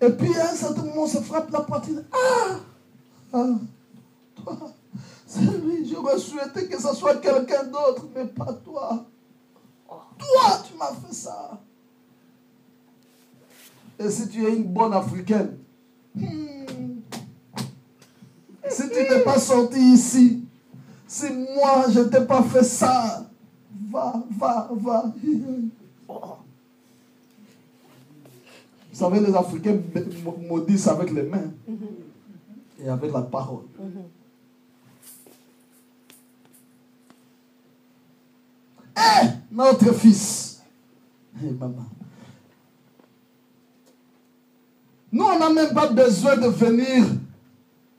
Et puis à un certain moment, on se frappe la poitrine. Toi, c'est lui, j'aurais souhaité que ce soit quelqu'un d'autre, mais pas toi. Toi, tu m'as fait ça. Et si tu es une bonne Africaine, si tu n'es pas sorti ici, si moi je ne t'ai pas fait ça, va. Vous savez, les Africains maudissent avec les mains et avec la parole. Et notre fils, maman, nous on n'a même pas besoin de venir,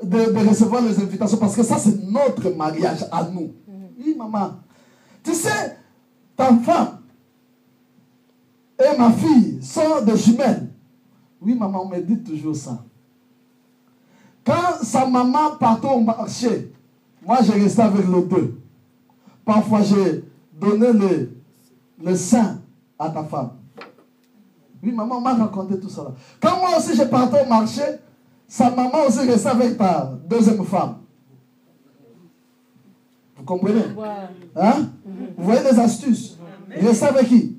de recevoir les invitations parce que ça c'est notre mariage à nous. Oui, maman. Tu sais, ta femme et ma fille sont des jumelles. Oui, maman, on me dit toujours ça. Quand sa maman partait au marché, moi, je restais avec les deux. Parfois, j'ai donné le sein à ta femme. Oui, maman m'a raconté tout ça. Quand moi aussi, je partais au marché, sa maman aussi restait avec ta deuxième femme. Vous comprenez? Hein? Vous voyez les astuces? Rester avec qui?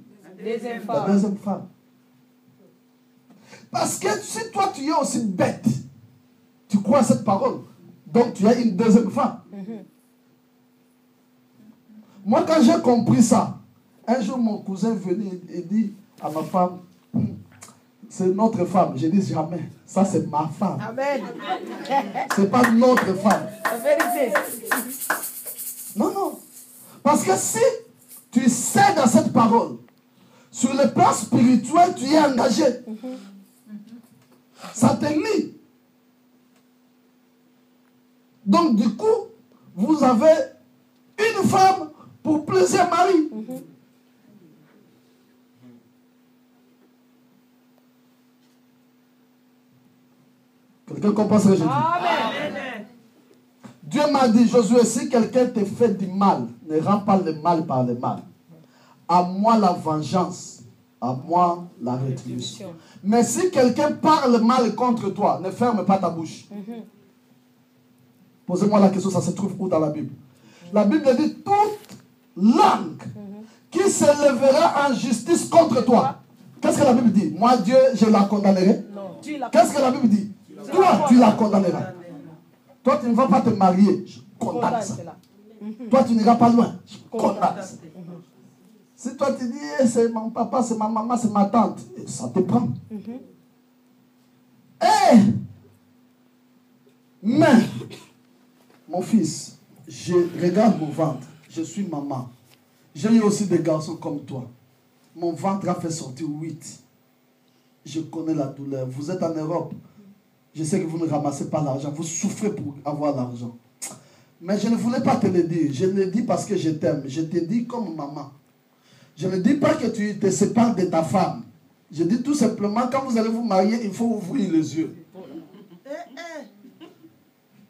La deuxième femme. Parce que si toi tu es aussi bête, tu crois à cette parole, donc tu as une deuxième femme. Moi quand j'ai compris ça, un jour mon cousin venait et dit à ma femme, c'est notre femme. J'ai dit jamais, ça c'est ma femme. Amen. C'est pas notre femme. La vérité. Non. Parce que si tu sais dans cette parole, sur le plan spirituel, tu es engagé. Ça te lie. Donc, du coup, vous avez une femme pour plusieurs maris. Quelqu'un comprend ce que je dis? Amen. Dieu m'a dit, Josué, si quelqu'un te fait du mal, ne rends pas le mal par le mal. À moi la vengeance, à moi la rétribution. Mais si quelqu'un parle mal contre toi, ne ferme pas ta bouche. Posez-moi la question, ça se trouve où dans la Bible? La Bible dit, toute langue qui se lèvera en justice contre toi. Qu'est-ce que la Bible dit? Moi, Dieu, je la condamnerai. Qu'est-ce que la Bible dit? Toi, tu la condamneras. Toi, tu ne vas pas te marier. Je condamne ça. Toi, tu n'iras pas loin. Je condamne ça. Si toi, tu dis, c'est mon papa, c'est ma maman, c'est ma tante, ça te prend. Mais, mon fils, je regarde mon ventre. Je suis maman. J'ai eu aussi des garçons comme toi. Mon ventre a fait sortir 8. Je connais la douleur. Vous êtes en Europe. Je sais que vous ne ramassez pas l'argent. Vous souffrez pour avoir l'argent. Mais je ne voulais pas te le dire. Je le dis parce que je t'aime. Je te dis comme maman. Je ne dis pas que tu te sépares de ta femme. Je dis tout simplement, quand vous allez vous marier, il faut ouvrir les yeux.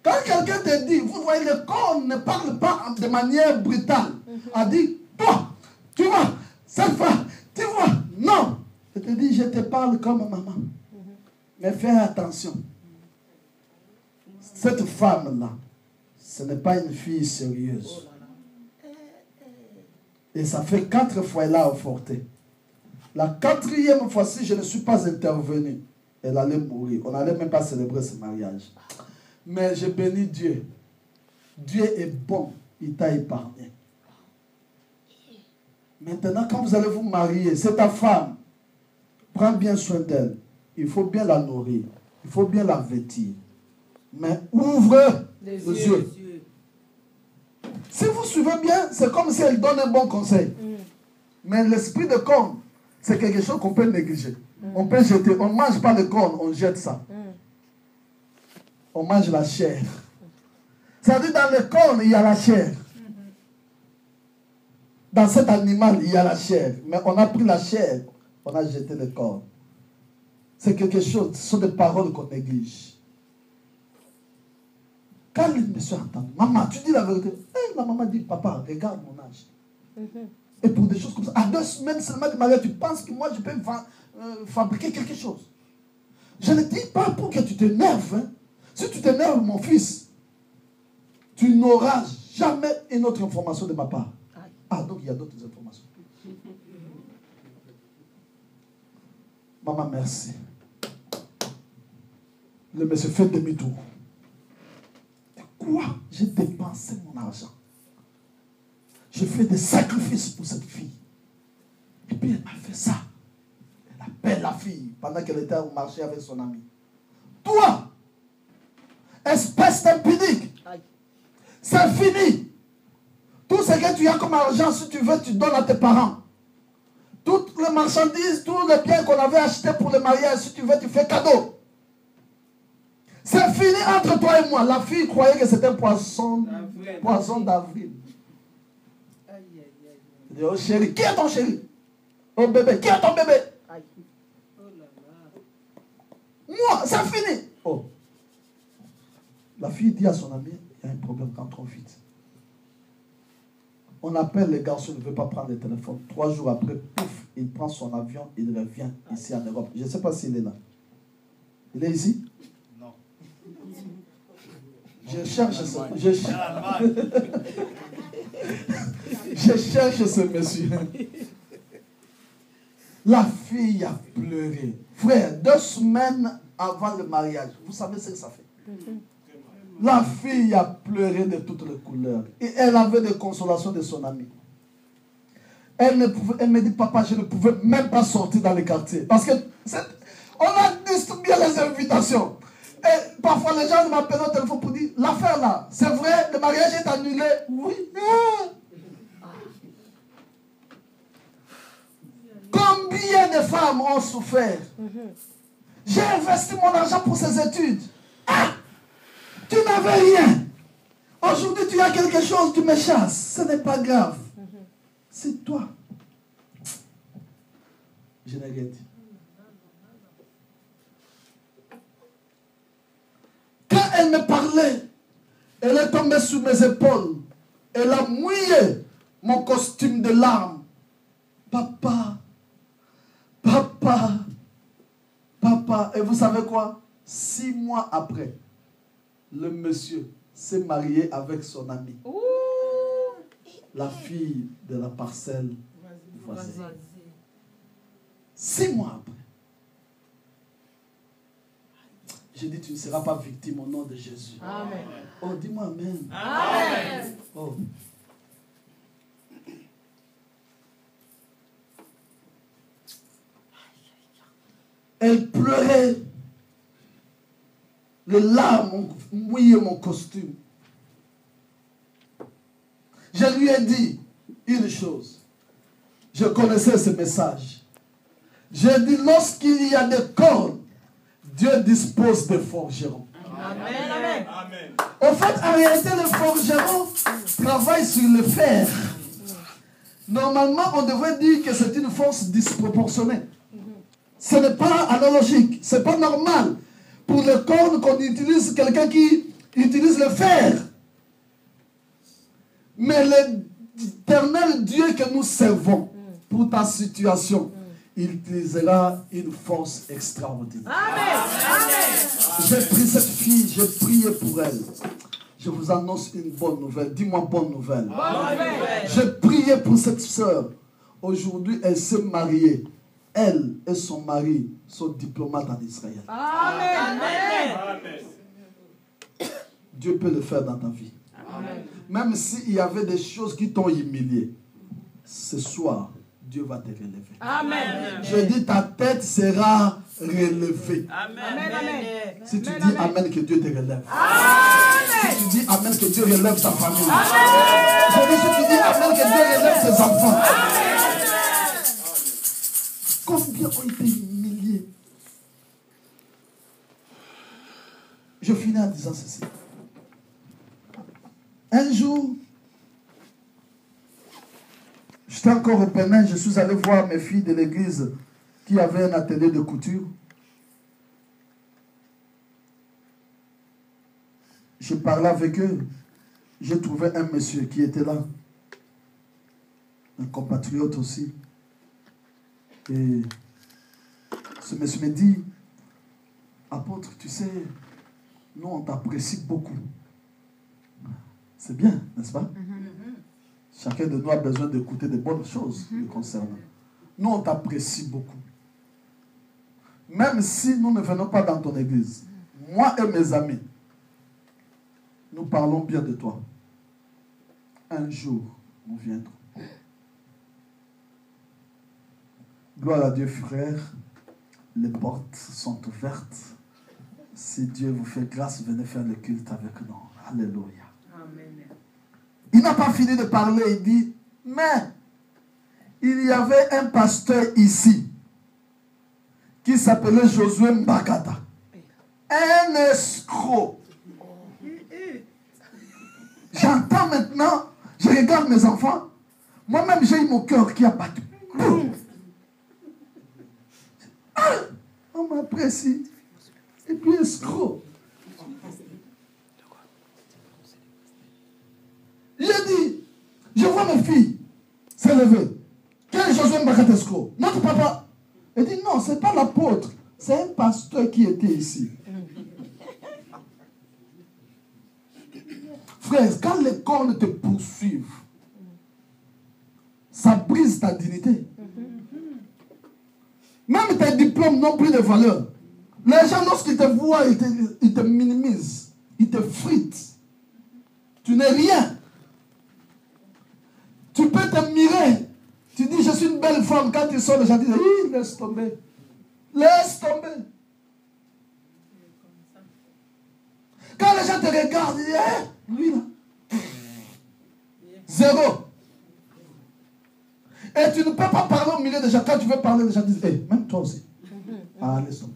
Quand quelqu'un te dit, vous voyez, le corps ne parle pas de manière brutale. A dit, toi, tu vois, cette femme, tu vois, non. Je te dis, je te parle comme maman. Mais fais attention. Cette femme-là, ce n'est pas une fille sérieuse. Et ça fait 4 fois là au Forté. La 4e fois-ci, je ne suis pas intervenu. Elle allait mourir. On n'allait même pas célébrer ce mariage. Mais je bénis Dieu. Dieu est bon. Il t'a épargné. Maintenant, quand vous allez vous marier, c'est ta femme. Prends bien soin d'elle. Il faut bien la nourrir. Il faut bien la vêtir. Mais ouvre les yeux. Si vous suivez bien, c'est comme si elle donne un bon conseil. Mais l'esprit de corne, c'est quelque chose qu'on peut négliger. On peut jeter. On ne mange pas le corne, on jette ça. On mange la chair. C'est-à-dire dans le corne, il y a la chair. Dans cet animal, il y a la chair. Mais on a pris la chair, on a jeté le corps. C'est quelque chose, ce sont des paroles qu'on néglige. Quand les messieurs entendent, maman, tu dis la vérité. La maman dit, papa, regarde mon âge. Et pour des choses comme ça, à 2 semaines seulement de mariage, tu penses que moi je peux fabriquer quelque chose. Je ne dis pas pour que tu t'énerves. Hein. Si tu t'énerves, mon fils, tu n'auras jamais une autre information de ma part. Ah, donc il y a d'autres informations. Maman, merci. Le monsieur fait demi-tour. Quoi? J'ai dépensé mon argent. Je fais des sacrifices pour cette fille. Et puis elle m'a fait ça. Elle appelle la fille pendant qu'elle était au marché avec son ami. Toi, espèce d'impudique, c'est fini. Tout ce que tu as comme argent, si tu veux, tu donnes à tes parents. Toutes les marchandises, tous les biens qu'on avait achetés pour le mariage, si tu veux, tu fais cadeau. C'est fini entre toi et moi. La fille croyait que c'était un poisson d'avril. Elle dit, oh chéri, qui est ton chéri? Oh bébé, qui est ton bébé? Moi, c'est fini. Oh. La fille dit à son ami, il y a un problème, quand trop vite. On appelle les garçons, il ne veut pas prendre le téléphone. 3 jours après, pouf, il prend son avion, il revient ici en Europe. Je ne sais pas s'il est là. Il est ici? Non. Je cherche ce monsieur. La fille a pleuré. Frère, 2 semaines avant le mariage, vous savez ce que ça fait? La fille a pleuré de toutes les couleurs. Et elle avait des consolations de son ami. Elle me dit, papa, je ne pouvais même pas sortir dans les quartiers. Parce que on a distribué les invitations. Et parfois les gens m'appellent au téléphone pour dire, l'affaire là, c'est vrai, le mariage est annulé. Oui. Combien de femmes ont souffert? J'ai investi mon argent pour ces études. Tu n'avais rien. Aujourd'hui, tu as quelque chose, tu me chasses. Ce n'est pas grave. C'est toi. Je n'ai rien dit. Quand elle me parlait, elle est tombée sur mes épaules. Elle a mouillé mon costume de larmes. Papa, papa, papa. Et vous savez quoi? 6 mois après, le monsieur s'est marié avec son ami. La fille de la parcelle voisine. 6 mois après. J'ai dit, tu ne seras pas victime au nom de Jésus. Amen. Oh, dis-moi amen. Amen. Oh. Elle pleurait. Les larmes ont mouillé mon costume. Je lui ai dit une chose. Je connaissais ce message. J'ai dit, lorsqu'il y a des cordes, Dieu dispose de forgerons. Amen. Amen. En fait, en réalité, le forgeron travaille sur le fer. Normalement, on devrait dire que c'est une force disproportionnée. Ce n'est pas analogique. Ce n'est pas normal. Pour les cordes qu'on utilise, quelqu'un qui utilise le fer. Mais l'éternel Dieu que nous servons, pour ta situation, il utilisera une force extraordinaire. Amen. Amen. J'ai pris cette fille, j'ai prié pour elle. Je vous annonce une bonne nouvelle. Dis-moi bonne nouvelle. J'ai prié pour cette soeur. Aujourd'hui, elle s'est mariée. Elle et son mari sont diplomates en Israël. Amen. Amen. Dieu peut le faire dans ta vie. Amen. Même s'il y avait des choses qui t'ont humilié, ce soir, Dieu va te relever. Amen. Je dis, ta tête sera relevée. Amen. Amen. Si tu dis Amen, que Dieu te relève. Amen. Si tu dis Amen, que Dieu relève ta famille. Amen. Je dis, si tu dis Amen, que Dieu relève tes enfants. Amen. Combien ont été humiliés? Je finis en disant ceci. Un jour, j'étais encore au Bénin, je suis allé voir mes filles de l'église qui avaient un atelier de couture. Je parlais avec eux. J'ai trouvé un monsieur qui était là. Un compatriote aussi. Et Ce monsieur me dit, apôtre, tu sais, nous on t'apprécie beaucoup. C'est bien, n'est-ce pas? Chacun de nous a besoin d'écouter de bonnes choses le concernant. Nous on t'apprécie beaucoup. Même si nous ne venons pas dans ton église, moi et mes amis, nous parlons bien de toi. Un jour, nous viendrons. Gloire à Dieu, frère. Les portes sont ouvertes. Si Dieu vous fait grâce, venez faire le culte avec nous. Alléluia. Amen. Il n'a pas fini de parler. Il dit, mais il y avait un pasteur ici qui s'appelait Josué Mbakata. Un escroc. J'entends maintenant, je regarde mes enfants. Moi-même, j'ai eu mon cœur qui a battu. On m'apprécie. Et puis escroc. J'ai dit, je vois mes filles s'élever. Quel est Josué Mbakata escroc? Notre papa. Il dit non, ce n'est pas l'apôtre. C'est un pasteur qui était ici. Frère, quand les cornes te poursuivent, ça brise ta dignité. Même tes diplômes n'ont plus de valeur. Les gens, lorsqu'ils te voient, ils te minimisent. Ils te fritent. Tu n'es rien. Tu peux te mirer. Tu dis, je suis une belle femme. Quand tu sors, les gens disent, laisse tomber. Laisse tomber. Quand les gens te regardent, ils disent, lui là. Zéro. Et tu ne peux pas parler au milieu des gens. Quand tu veux parler, les gens disent, même toi aussi. Ah, laisse tomber.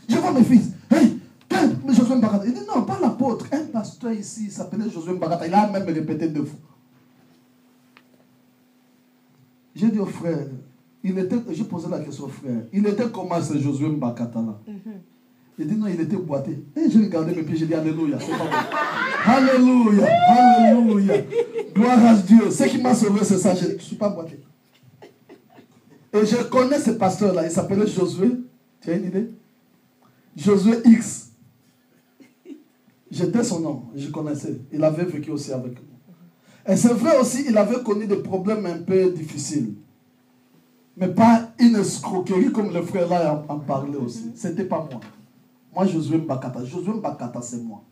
Je vois mes fils. Josué Mbakata. Il dit, non, pas l'apôtre. Un pasteur ici, il s'appelait Josué Mbakata. Il a même répété 2 fois. J'ai dit au frère, j'ai posé la question au frère, il était comment ce Josué Mbakata là? Il dit non, il était boité. Et j'ai regardé mes pieds, j'ai dit Alléluia. C'est pas bon. Alléluia, Alléluia. Gloire à Dieu. Ce qui m'a sauvé, c'est ça. Je ne suis pas boité. Et je connais ce pasteur là, il s'appelait Josué. Tu as une idée? Josué X. J'étais son nom, je connaissais. Il avait vécu aussi avec nous. Et c'est vrai aussi, il avait connu des problèmes un peu difficiles. Mais pas une escroquerie comme le frère là en parlait aussi. C'était pas moi. Moi, Josué Mbakata. Josué Mbakata, c'est moi.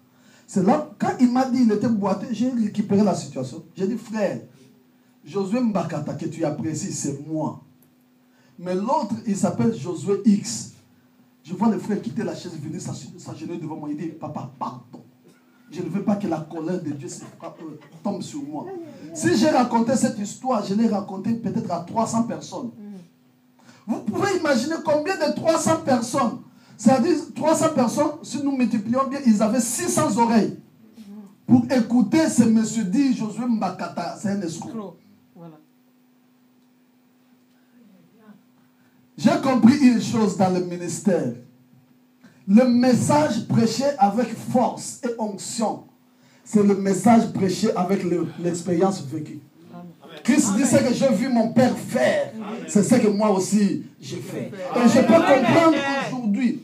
C'est là, quand il m'a dit qu'il était boité, j'ai récupéré la situation. J'ai dit, frère, Josué Mbakata, que tu apprécies, c'est moi. Mais l'autre, il s'appelle Josué X. Je vois le frère quitter la chaise, venir s'agenouiller devant moi. Il dit, papa, pardon. Je ne veux pas que la colère de Dieu tombe sur moi. Si j'ai raconté cette histoire, je l'ai racontée peut-être à 300 personnes. Vous pouvez imaginer combien de 300 personnes. C'est-à-dire 300 personnes, si nous multiplions bien, ils avaient 600 oreilles. Pour écouter ce monsieur dit, Josué Mbakata, c'est un escroc. Voilà. J'ai compris une chose dans le ministère. Le message prêché avec force et onction, c'est le message prêché avec l'expérience vécue. Christ dit ce que j'ai vu mon Père faire, c'est ce que moi aussi j'ai fait. Et je peux comprendre aujourd'hui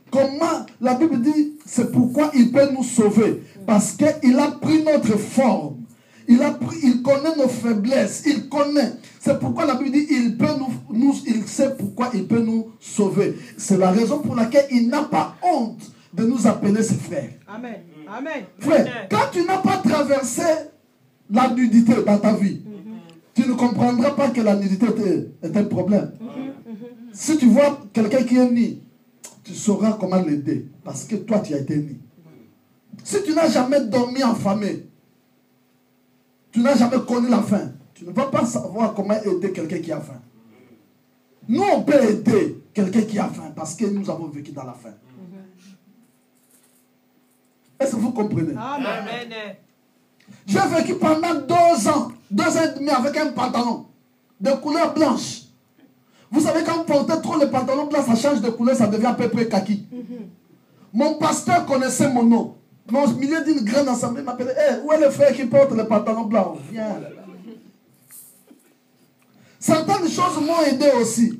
comment la Bible dit, c'est pourquoi il peut nous sauver. Parce qu'il a pris notre forme. Il connaît nos faiblesses. Il connaît. C'est pourquoi la Bible dit, il sait pourquoi il peut nous sauver. C'est la raison pour laquelle il n'a pas honte de nous appeler ses frères. Amen. Amen. Frère, quand tu n'as pas traversé la nudité dans ta vie, tu ne comprendras pas que la nudité est un problème. Si tu vois quelqu'un qui est nu, tu sauras comment l'aider. Parce que toi, tu as été nu. Si tu n'as jamais dormi en famille, tu n'as jamais connu la faim, tu ne vas pas savoir comment aider quelqu'un qui a faim. Nous, on peut aider quelqu'un qui a faim parce que nous avons vécu dans la faim. Est-ce que vous comprenez? Amen. J'ai vécu pendant 2 ans, 2 ans et demi avec un pantalon de couleur blanche. Vous savez, quand vous portez trop le pantalon blanc, ça change de couleur, ça devient à peu près kaki. Mon pasteur connaissait mon nom. Mais au milieu d'une grande assemblée, il m'appelait, où est le frère qui porte le pantalon blanc? Viens. Certaines choses m'ont aidé aussi.